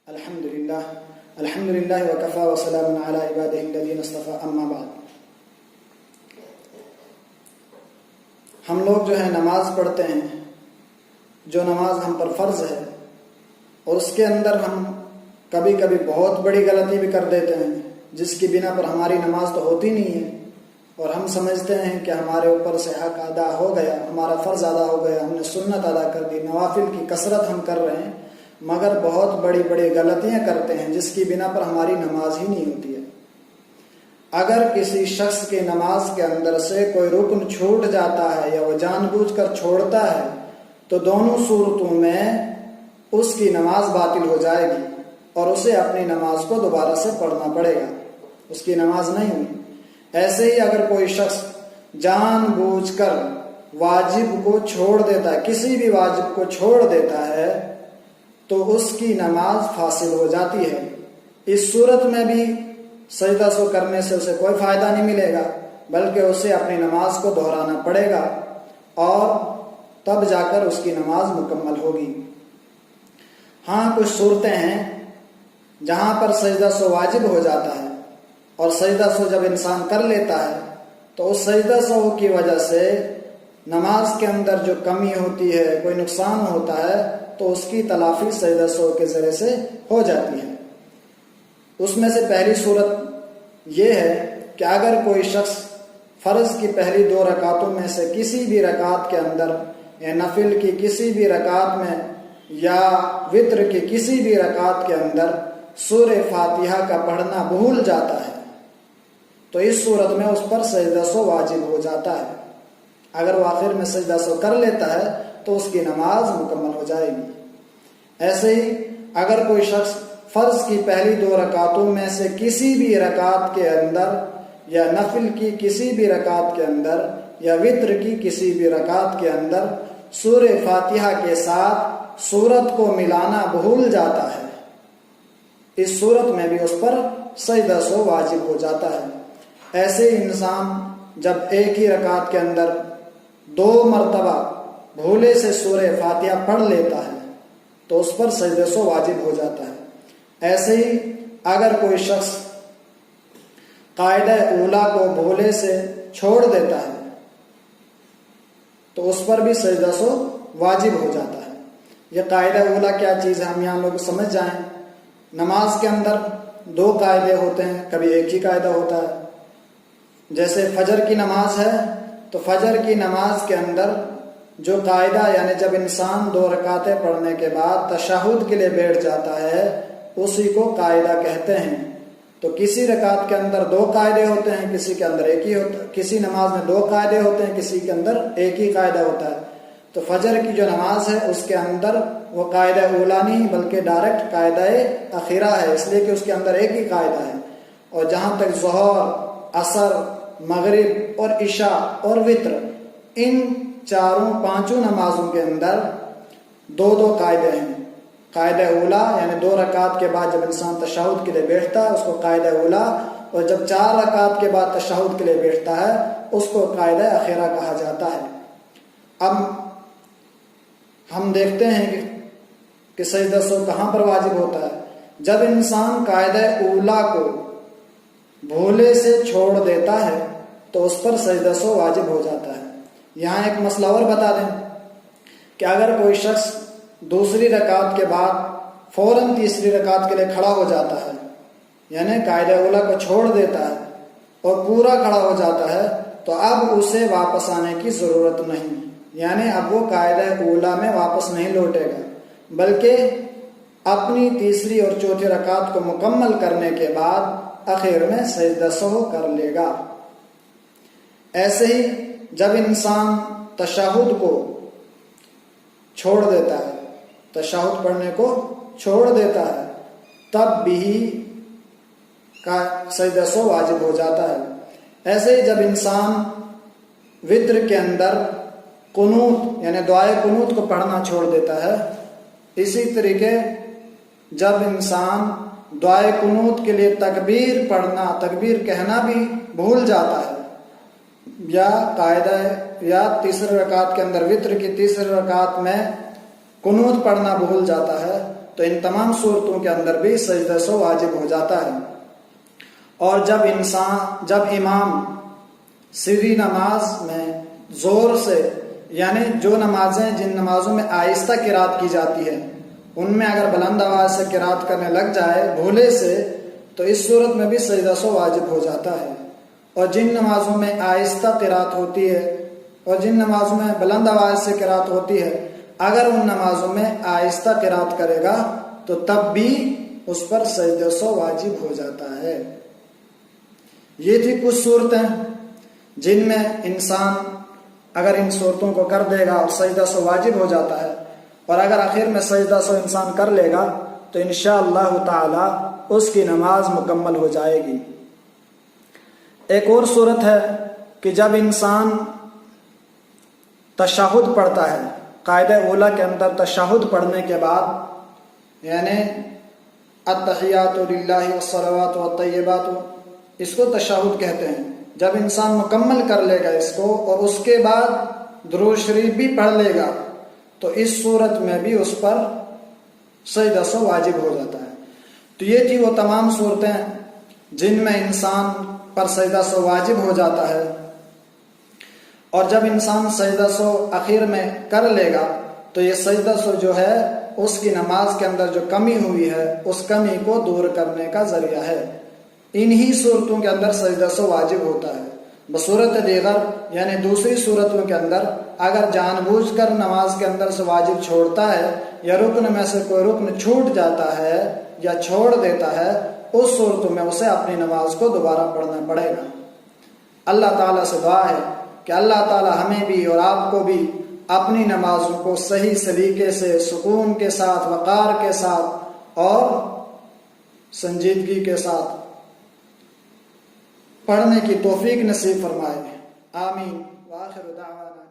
الحمدللہ وکفا وسلام علی عبادہ الذین اصطفی اما بعد۔ ہم لوگ جو ہے نماز پڑھتے ہیں، جو نماز ہم پر فرض ہے، اور اس کے اندر ہم کبھی کبھی بہت بڑی غلطی بھی کر دیتے ہیں، جس کی بنا پر ہماری نماز تو ہوتی نہیں ہے، اور ہم سمجھتے ہیں کہ ہمارے اوپر سے حق ادا ہو گیا، ہمارا فرض ادا ہو گیا، ہم نے سنت ادا کر دی، نوافل کی کثرت ہم کر رہے ہیں، مگر بہت بڑی بڑی غلطیاں کرتے ہیں جس کی بنا پر ہماری نماز ہی نہیں ہوتی ہے۔ اگر کسی شخص کی نماز کے اندر سے کوئی رکن چھوٹ جاتا ہے یا وہ جان بوجھ کر چھوڑتا ہے تو دونوں صورتوں میں اس کی نماز باطل ہو جائے گی اور اسے اپنی نماز کو دوبارہ سے پڑھنا پڑے گا، اس کی نماز نہیں ہوئی۔ ایسے ہی اگر کوئی شخص جان بوجھ کر واجب کو چھوڑ دیتا ہے، کسی بھی واجب کو چھوڑ دیتا ہے تو اس کی نماز فاسد ہو جاتی ہے۔ اس صورت میں بھی سجدہ سو کرنے سے اسے کوئی فائدہ نہیں ملے گا، بلکہ اسے اپنی نماز کو دہرانا پڑے گا اور تب جا کر اس کی نماز مکمل ہوگی۔ ہاں، کچھ صورتیں ہیں جہاں پر سجدہ سو واجب ہو جاتا ہے، اور سجدہ سو جب انسان کر لیتا ہے تو اس سجدہ سو کی وجہ سے نماز کے اندر جو کمی ہوتی ہے، کوئی نقصان ہوتا ہے، تو اس کی تلافی سجدہ سو کے ذریعے سے ہو جاتی ہے۔ اس میں سے پہلی صورت یہ ہے کہ اگر کوئی شخص فرض کی پہلی 2 رکعتوں میں سے کسی بھی رکعت کے اندر یا نفل کی کسی بھی رکعت میں یا وتر کی کسی بھی رکعت کے اندر سورہ فاتحہ کا پڑھنا بھول جاتا ہے تو اس صورت میں اس پر سجدہ سو واجب ہو جاتا ہے۔ اگر وہ آخر میں سجدہ سو کر لیتا ہے تو اس کی نماز مکمل ہو جائے گی۔ ایسے ہی اگر کوئی شخص فرض کی پہلی 2 رکعتوں میں سے کسی بھی رکعت کے اندر یا نفل کی کسی بھی رکعت کے اندر یا وتر کی کسی بھی رکعت کے اندر سورہ فاتحہ کے ساتھ سورت کو ملانا بھول جاتا ہے، اس صورت میں بھی اس پر سجدہ سو واجب ہو جاتا ہے۔ ایسے ہی انسان جب ایک ہی رکعت کے اندر 2 مرتبہ بھولے سے سورہ فاتحہ پڑھ لیتا ہے تو اس پر سجدہ سو واجب ہو جاتا ہے۔ ایسے ہی اگر کوئی شخص قاعدہ اولا کو بھولے سے چھوڑ دیتا ہے تو اس پر بھی سجدہ سو واجب ہو جاتا ہے۔ یہ قاعدہ اولا کیا چیز ہے، ہم یہاں لوگ سمجھ جائیں۔ نماز کے اندر 2 قاعدے ہوتے ہیں، کبھی ایک ہی قاعدہ ہوتا ہے۔ جیسے فجر کی نماز ہے تو فجر کی نماز کے اندر جو قاعدہ، یعنی جب انسان 2 رکعتیں پڑھنے کے بعد تشہد کے لیے بیٹھ جاتا ہے، اسی کو قاعدہ کہتے ہیں۔ تو کسی رکعت کے اندر 2 قاعدے ہوتے ہیں، کسی کے اندر ایک ہی ہوتا ہے، کسی نماز میں 2 قاعدے ہوتے ہیں، کسی کے اندر ایک ہی قاعدہ ہوتا ہے۔ تو فجر کی جو نماز ہے اس کے اندر وہ قاعدہ اولا نہیں بلکہ ڈائریکٹ قاعدہ اخیرہ ہے، اس لیے کہ اس کے اندر ایک ہی قاعدہ ہے۔ اور جہاں تک ظہر، عصر، مغرب اور عشاء اور وتر، ان 4-5 نمازوں کے اندر 2 قاعدے ہیں۔ قاعدہ اولا یعنی 2 رکعت کے بعد جب انسان تشہد کے لیے بیٹھتا ہے اس کو قاعدہ اولا، اور جب 4 رکعت کے بعد تشہد کے لیے بیٹھتا ہے اس کو قاعدہ اخیرہ کہا جاتا ہے۔ اب ہم دیکھتے ہیں کہ سجدہ سو کہاں پر واجب ہوتا ہے۔ جب انسان قاعدہ اولا کو بھولے سے چھوڑ دیتا ہے تو اس پر سجدہ سو واجب ہو جاتا ہے۔ یہاں ایک مسئلہ اور بتا دیں کہ اگر کوئی شخص دوسری رکعت کے بعد فوراً تیسری رکعت کے لیے کھڑا ہو جاتا ہے، یعنی قاعدہ اولا کو چھوڑ دیتا ہے اور پورا کھڑا ہو جاتا ہے، تو اب اسے واپس آنے کی ضرورت نہیں، یعنی اب وہ قاعدہ اولا میں واپس نہیں لوٹے گا، بلکہ اپنی تیسری اور چوتھی رکعت کو مکمل کرنے کے بعد آخر میں سجدہ سہو کر لے گا۔ ایسے ہی جب انسان تشہد کو چھوڑ دیتا ہے، تشہد پڑھنے کو چھوڑ دیتا ہے، تب بھی سجدہ سو واجب ہو جاتا ہے۔ ایسے ہی جب انسان وتر کے اندر قنوت یعنی دعائے قنوت کو پڑھنا چھوڑ دیتا ہے، اسی طریقے جب انسان دعائے قنوت کے لیے تکبیر پڑھنا، تکبیر کہنا بھی بھول جاتا ہے، یا قاعدہ یا تیسری رکعت کے اندر وتر کی تیسری رکعت میں قنوت پڑھنا بھول جاتا ہے، تو ان تمام صورتوں کے اندر بھی سجدہ سو واجب ہو جاتا ہے۔ اور جب امام سری نماز میں زور سے، یعنی جو نمازیں جن نمازوں میں آہستہ قرات کی جاتی ہے ان میں اگر بلند آواز سے قرات کرنے لگ جائے بھولے سے، تو اس صورت میں بھی سجدہ سو واجب ہو جاتا ہے۔ اور جن نمازوں میں آہستہ قرات ہوتی ہے اور جن نمازوں میں بلند آواز سے قرات ہوتی ہے، اگر ان نمازوں میں آہستہ قرات کرے گا تو تب بھی اس پر سجدہ سو واجب ہو جاتا ہے۔ یہ تھی کچھ صورتیں جن میں انسان اگر ان صورتوں کو کر دے گا اور سجدہ سو واجب ہو جاتا ہے، اور اگر آخر میں سجدہ سو انسان کر لے گا تو انشاءاللہ تعالی اس کی نماز مکمل ہو جائے گی۔ ایک اور صورت ہے کہ جب انسان تشہد پڑھتا ہے، قاعدہ اولیٰ کے اندر تشہد پڑھنے کے بعد، یعنی التحیات للہ والصلوات والطیبات، اس کو تشہد کہتے ہیں۔ جب انسان مکمل کر لے گا اس کو اور اس کے بعد درود شریف بھی پڑھ لے گا تو اس صورت میں بھی اس پر سجدہ سو واجب ہو جاتا ہے۔ تو یہ تھی وہ تمام صورتیں جن میں انسان پر سجدہ سو واجب ہو جاتا ہے، اور جب انسان سجدہ سو اخیر میں کر لے گا تو یہ سجدہ سو جو ہے اس کی نماز کے اندر جو کمی ہوئی ہے اس کمی کو دور کرنے کا ذریعہ ہے۔ انہی صورتوں کے اندر سجدہ سو واجب ہوتا ہے۔ بصورت دیگر یعنی دوسری صورتوں کے اندر اگر جان بوجھ کر نماز کے اندر سے واجب چھوڑتا ہے یا رکن میں سے کوئی رکن چھوٹ جاتا ہے یا چھوڑ دیتا ہے، اس صورتوں میں اسے اپنی نماز کو دوبارہ پڑھنا پڑے گا۔ اللہ تعالیٰ سے دعا ہے کہ اللہ تعالیٰ ہمیں بھی اور آپ کو بھی اپنی نمازوں کو صحیح سلیقے سے، سکون کے ساتھ، وقار کے ساتھ اور سنجیدگی کے ساتھ پڑھنے کی توفیق نصیب فرمائے۔ آمین۔ وآخر دعوانا